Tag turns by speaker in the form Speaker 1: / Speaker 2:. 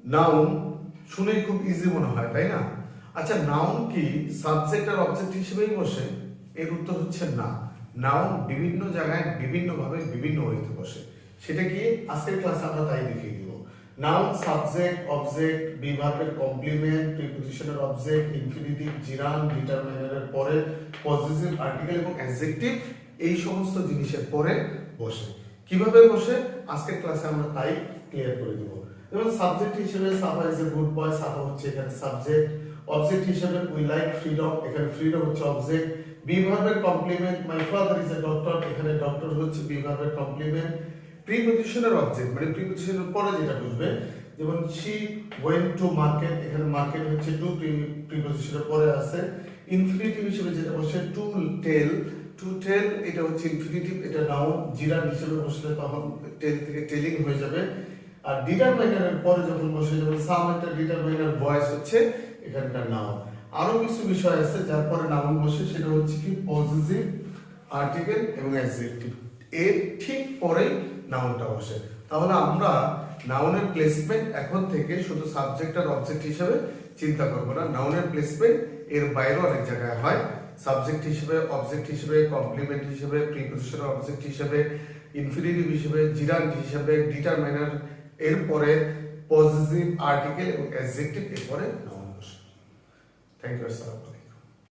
Speaker 1: Noun শুনেই খুব easy মনে হয়, তাই না? আচ্ছা, নাউন কি সাবজেক্ট আর অবজেক্ট হিসেবেই বসে? এর উত্তর হচ্ছে না। নাউন বিভিন্ন জায়গায় বিভিন্নভাবে বিভিন্ন ওয়েতে বসে। সেটা কি আজকের ক্লাসে আমরা তাই দেখিয়ে দিব। নাউন সাবজেক্ট, অবজেক্ট, বি ভার্বের কমপ্লিমেন্ট, প্রিপজিশনের অবজেক্ট, ইনফিনিটিভ, জিরান, ডিটারমিনারের পরে, পজিটিভ, আর্টিকেল এবং অ্যাডজেক্টিভ এই সমস্ত জিনিসের পরে বসে। কিভাবে বসে আজকের ক্লাসে আমরা তাই ক্লিয়ার করে দেব। যেমন সাবজেক্ট হিসেবে সাফা ইজ এ গুড বয়, সাফা হচ্ছে এখানে সাবজেক্ট। অবজেক্ট হিসেবে উই লাইক ফ্রিডম, এখানে ফ্রিডম হচ্ছে অবজেক্ট। বি ভার্বের complement my father is a doctor, এখানে ডক্টর হচ্ছে বি ভার্বের কমপ্লিমেন্ট। প্রিপজিশনের অবজেক্ট মানে প্রিপজিশনের পরে যেটা বুঝবে, যেমন শি ওয়েন্ট টু মার্কেট, এখানে মার্কেট হচ্ছে টু, প্রিপজিশনের পরে আছে। ইনফিনিটিভ হিসেবে যেটা বসে টু টেল, টু টেল এটা হচ্ছে ইনফিনিটিভ, এটা নাউন। জিরান হিসেবে বসলে তখন টেল থেকে টেলিং হয়ে যাবে। আর ডিটারমাইনারের পরে যখন বসে, যেমন সাম একটা ডিটারমাইনার, ভয়েস হচ্ছে এখানকার নাউন। আরো কিছু বিষয় আছে যার পরে নাউন বসে, সেটা হচ্ছে কি পজিটিভ, আর্টিকেল এবং অ্যাডজেক্টিভ। এর ঠিক পরেই নাউনটা বসে। তাহলে আমরা নাউনের প্লেসমেন্ট এখন থেকে শুধু সাবজেক্ট আর অবজেক্ট হিসেবে চিন্তা করব না। নাউনের প্লেসমেন্ট এর বাইরেও অনেক জায়গায় হয়। সাবজেক্ট হিসেবে, অবজেক্ট হিসেবে, কমপ্লিমেন্ট হিসেবে, প্রিপজিশনাল অবজেক্ট হিসেবে, ইনফিনিটিভ হিসেবে, জিরান্ট হিসেবে, ডিটারমাইনার এরপরে পজিটিভ, আর্টিকেল এবং অ্যাডজেক্টিভ এরপরে নাউন বসে। Thank you sir.